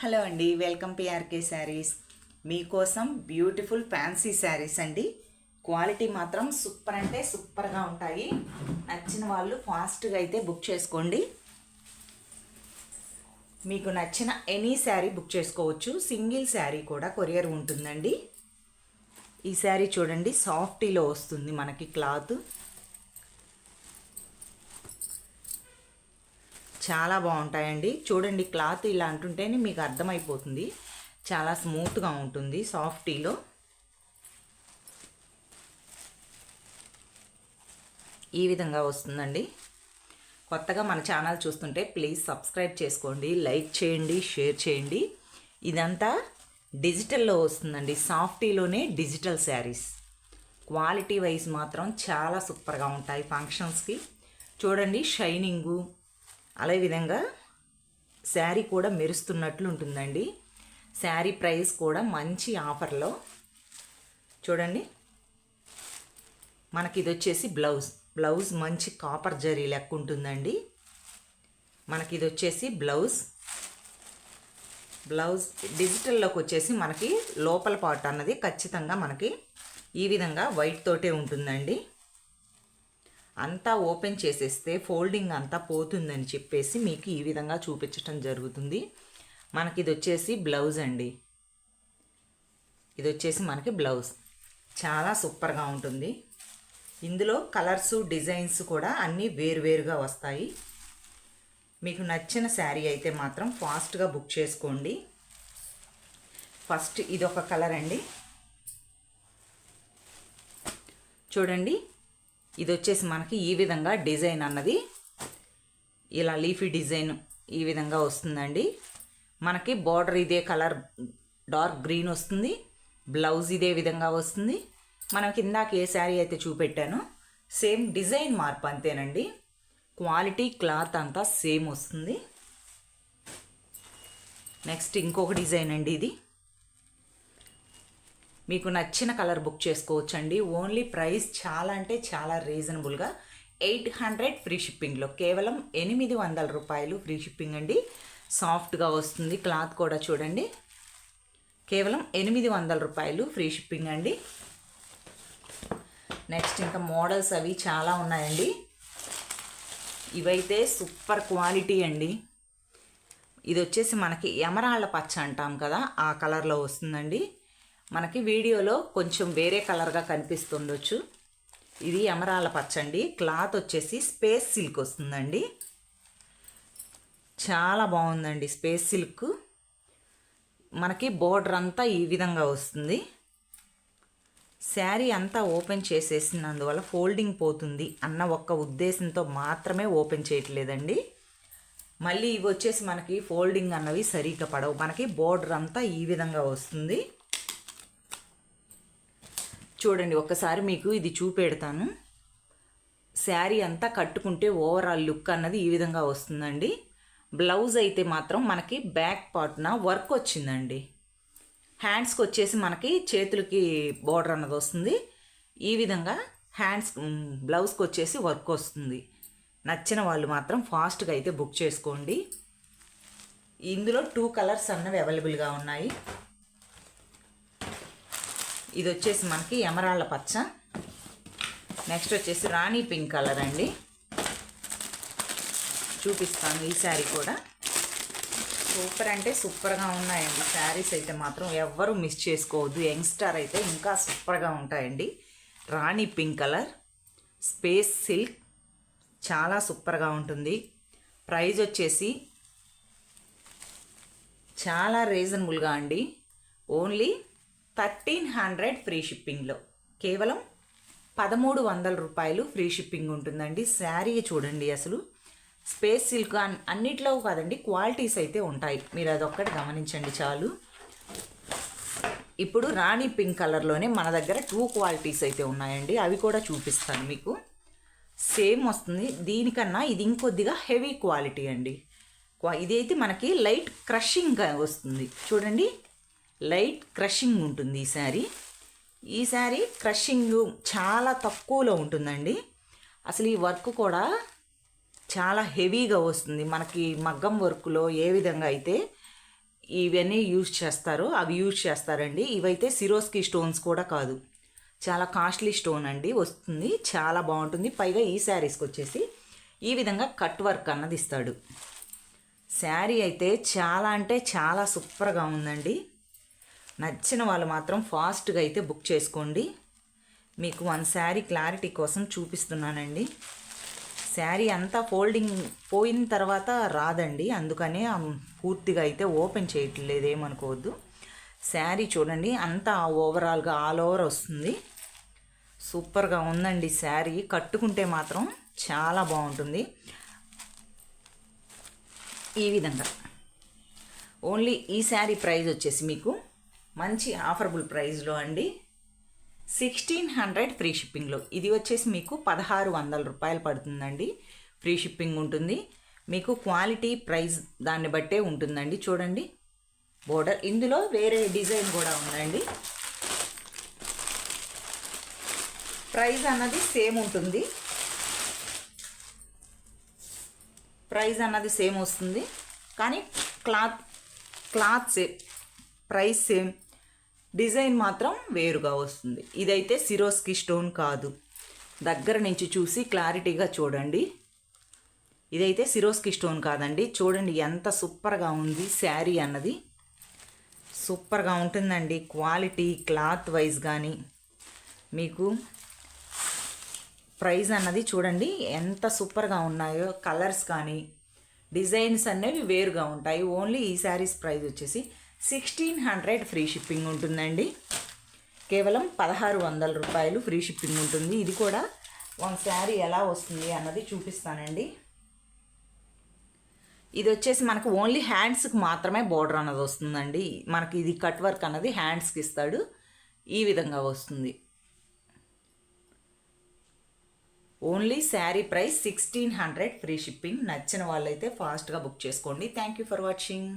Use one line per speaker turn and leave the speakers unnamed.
Hello అండి, welcome PRK saris. మీకోసం beautiful fancy saris అండి. క్వాలిటీ మాత్రం సూపర్ అంటే సూపర్గా ఉంటాయి. నచ్చిన వాళ్ళు ఫాస్ట్గా అయితే బుక్ చేసుకోండి. మీకు నచ్చిన ఎనీ శారీ బుక్ చేసుకోవచ్చు. సింగిల్ శారీ కూడా కొరియర్ ఉంటుందండి. ఈ శారీ చూడండి, సాఫ్టీలో వస్తుంది మనకి క్లాత్. చాలా బాగుంటాయండి. చూడండి, క్లాత్ ఇలా అంటుంటేనే మీకు అర్థమైపోతుంది. చాలా స్మూత్గా ఉంటుంది, సాఫ్టీలో. ఈ విధంగా వస్తుందండి. కొత్తగా మన ఛానల్ చూస్తుంటే ప్లీజ్ సబ్స్క్రైబ్ చేసుకోండి, లైక్ చేయండి, షేర్ చేయండి. ఇదంతా డిజిటల్లో వస్తుందండి, సాఫ్టీలోనే డిజిటల్ శారీస్. క్వాలిటీ వైజ్ మాత్రం చాలా సూపర్గా ఉంటాయి ఫంక్షన్స్కి. చూడండి, షైనింగు అదే విధంగా శారీ కూడా మెరుస్తున్నట్లు ఉంటుందండి. శారీ ప్రైస్ కూడా మంచి ఆఫర్లో. చూడండి, మనకి ఇది వచ్చేసి బ్లౌజ్ మంచి కాపర్ జరీ లెక్క ఉంటుందండి. మనకి ఇది వచ్చేసి బ్లౌజ్ డిజిటల్లోకి వచ్చేసి మనకి లోపల పార్ట్ అన్నది ఖచ్చితంగా మనకి ఈ విధంగా వైట్ తోటే ఉంటుందండి. అంతా ఓపెన్ చేసేస్తే ఫోల్డింగ్ అంతా పోతుందని చెప్పేసి మీకు ఈ విధంగా చూపించటం జరుగుతుంది. మనకి ఇది వచ్చేసి బ్లౌజ్ అండి. ఇది వచ్చేసి మనకి బ్లౌజ్ చాలా సూపర్గా ఉంటుంది. ఇందులో కలర్స్, డిజైన్స్ కూడా అన్నీ వేరువేరుగా వస్తాయి. మీకు నచ్చిన శారీ అయితే మాత్రం ఫాస్ట్గా బుక్ చేసుకోండి. ఫస్ట్ ఇది ఒక కలర్ అండి. చూడండి, ఇది వచ్చేసి మనకి ఈ విధంగా డిజైన్ అన్నది ఇలా లీఫీ డిజైన్ ఈ విధంగా వస్తుందండి. మనకి బార్డర్ ఇదే కలర్ డార్క్ గ్రీన్ వస్తుంది. బ్లౌజ్ ఇదే విధంగా వస్తుంది. మనం కిందాక ఏ శారీ అయితే చూపెట్టానో సేమ్ డిజైన్ మార్పు అంతేనండి. క్వాలిటీ క్లాత్ అంతా సేమ్ వస్తుంది. నెక్స్ట్ ఇంకొక డిజైన్ అండి. ఇది మీకు నచ్చిన కలర్ బుక్ చేసుకోవచ్చండి. ఓన్లీ ప్రైస్ చాలా అంటే చాలా రీజనబుల్గా 800 ఫ్రీ షిప్పింగ్లో, కేవలం 800 రూపాయలు ఫ్రీ షిప్పింగ్ అండి. సాఫ్ట్గా వస్తుంది క్లాత్ కూడా. చూడండి, కేవలం 800 రూపాయలు ఫ్రీ షిప్పింగ్ అండి. నెక్స్ట్ ఇంకా మోడల్స్ అవి చాలా ఉన్నాయండి. ఇవైతే సూపర్ క్వాలిటీ అండి. ఇది వచ్చేసి మనకి ఎమరాళ్ళ పచ్చ అంటాం కదా, ఆ కలర్లో వస్తుందండి. మనకి వీడియోలో కొంచెం వేరే కలర్గా కనిపిస్తుండొచ్చు. ఇది ఎమరాళ్ళ పచ్చండి. క్లాత్ వచ్చేసి స్పేస్ సిల్క్ వస్తుందండి. చాలా బాగుందండి స్పేస్ సిల్క్. మనకి బోర్డర్ అంతా ఈ విధంగా వస్తుంది. శారీ అంతా ఓపెన్ చేసేసినందువల్ల ఫోల్డింగ్ పోతుంది అన్న ఒక్క ఉద్దేశంతో మాత్రమే ఓపెన్ చేయట్లేదండి. మళ్ళీ ఇవి వచ్చేసి మనకి ఫోల్డింగ్ అన్నవి సరిగ్గా పడవు. మనకి బోర్డర్ అంతా ఈ విధంగా వస్తుంది. చూడండి, ఒక్కసారి మీకు ఇది చూపెడతాను. శారీ అంతా కట్టుకుంటే ఓవరాల్ లుక్ అన్నది ఈ విధంగా వస్తుందండి. బ్లౌజ్ అయితే మాత్రం మనకి బ్యాక్ పార్ట్న వర్క్ వచ్చిందండి. హ్యాండ్స్కి వచ్చేసి మనకి చేతులకి బోర్డర్ అన్నది వస్తుంది. ఈ విధంగా బ్లౌజ్కి వచ్చేసి వర్క్ వస్తుంది. నచ్చిన వాళ్ళు మాత్రం ఫాస్ట్గా అయితే బుక్ చేసుకోండి. ఇందులో 2 కలర్స్ అన్నవి అవైలబుల్గా ఉన్నాయి. ఇది వచ్చేసి మనకి ఎమరాళ్ళ పచ్చ. నెక్స్ట్ వచ్చేసి రాణి పింక్ కలర్ అండి. చూపిస్తాను ఈ శారీ కూడా. సూపర్ అంటే సూపర్గా ఉన్నాయండి శారీస్ అయితే మాత్రం. ఎవ్వరూ మిస్ చేసుకోవద్దు. యంగ్స్టర్ అయితే ఇంకా సూపర్గా ఉంటాయండి. రాణి పింక్ కలర్, స్పేస్ సిల్క్, చాలా సూపర్గా ఉంటుంది. ప్రైస్ వచ్చేసి చాలా రీజనబుల్గా అండి. ఓన్లీ 1300 ఫ్రీ షిప్పింగ్లో, కేవలం 1300 రూపాయలు ఫ్రీ షిప్పింగ్ ఉంటుందండి. శారీ చూడండి, అసలు స్పేస్ సిల్క్ అన్నిట్లో కాదండి, క్వాలిటీస్ అయితే ఉంటాయి. మీరు అదొక్కటి గమనించండి చాలు. ఇప్పుడు రాణి పింక్ కలర్లోనే మన దగ్గర 2 క్వాలిటీస్ అయితే ఉన్నాయండి. అవి కూడా చూపిస్తాను మీకు. సేమ్ వస్తుంది. దీనికన్నా ఇది ఇంకొద్దిగా హెవీ క్వాలిటీ అండి. ఇదైతే మనకి లైట్ క్రషింగ్గా వస్తుంది. చూడండి, లైట్ క్రషింగ్ ఉంటుంది ఈ శారీ క్రషింగ్ చాలా తక్కువలో ఉంటుందండి. అసలు ఈ వర్క్ కూడా చాలా హెవీగా వస్తుంది. మనకి మగ్గం వర్క్లో ఏ విధంగా అయితే ఇవన్నీ యూజ్ చేస్తారు, అవి యూజ్ చేస్తారండి. ఇవైతే సిరోస్కి స్టోన్స్ కూడా కాదు, చాలా కాస్ట్లీ స్టోన్ అండి వస్తుంది, చాలా బాగుంటుంది. పైగా ఈ శారీస్కి వచ్చేసి ఈ విధంగా కట్ వర్క్ అన్నది ఇస్తాడు. శారీ అయితే చాలా అంటే చాలా సూపర్గా ఉందండి. నచ్చిన వాళ్ళు మాత్రం ఫాస్ట్గా అయితే బుక్ చేసుకోండి. మీకు వన్ శారీ క్లారిటీ కోసం చూపిస్తున్నానండి. శారీ అంతా ఫోల్డింగ్ పోయిన తర్వాత రాదండి, అందుకనే పూర్తిగా అయితే ఓపెన్ చేయట్లేదు, ఏమనుకోవద్దు. శారీ చూడండి అంతా ఓవరాల్గా ఆల్ ఓవర్ వస్తుంది. సూపర్గా ఉందండి శారీ. కట్టుకుంటే మాత్రం చాలా బాగుంటుంది. ఈ విధంగా ఓన్లీ ఈ శారీ ప్రైస్ వచ్చేసి మీకు మంచి ఆఫరబుల్ ప్రైస్లో అండి, 1600 ఫ్రీ షిప్పింగ్లో. ఇది వచ్చేసి మీకు 1600 రూపాయలు పడుతుందండి. ఫ్రీ షిప్పింగ్ ఉంటుంది. మీకు క్వాలిటీ ప్రైస్ దాన్ని బట్టే ఉంటుందండి. చూడండి బోర్డర్, ఇందులో వేరే డిజైన్ కూడా ఉందండి. ప్రైస్ అన్నది సేమ్ ఉంటుంది, ప్రైస్ అన్నది సేమ్ వస్తుంది, కానీ cloth same, price same, design మాత్రం వేరుగా వస్తుంది. ఇదైతే సిరోస్కి స్టోన్ కాదు, దగ్గర నుంచి చూసి క్లారిటీగా చూడండి. ఇదైతే సిరోస్కి స్టోన్ కాదండి. చూడండి ఎంత సూపర్గా ఉంది శారీ అన్నది, సూపర్గా ఉంటుందండి. క్వాలిటీ క్లాత్ వైజ్ కానీ మీకు ప్రైస్ అన్నది చూడండి ఎంత సూపర్గా ఉన్నాయో. కలర్స్ కానీ డిజైన్స్ అనేవి వేరుగా ఉంటాయి. ఓన్లీ ఈ శారీస్ ప్రైస్ వచ్చేసి 1600 ఫ్రీ షిప్పింగ్ ఉంటుందండి. కేవలం 1600 రూపాయలు ఫ్రీ షిప్పింగ్ ఉంటుంది. ఇది కూడా వన్ శారీ ఎలా వస్తుంది అన్నది చూపిస్తానండి. ఇది వచ్చేసి మనకు ఓన్లీ హ్యాండ్స్కి మాత్రమే బోర్డర్ అన్నది వస్తుందండి. మనకి ఇది కట్ వర్క్ అన్నది హ్యాండ్స్కి ఇస్తాడు. ఈ విధంగా వస్తుంది. Only sari price 1600 free shipping. నచ్చిన వాళ్ళైతే ఫాస్ట్గా బుక్ చేసుకోండి. Thank you for watching.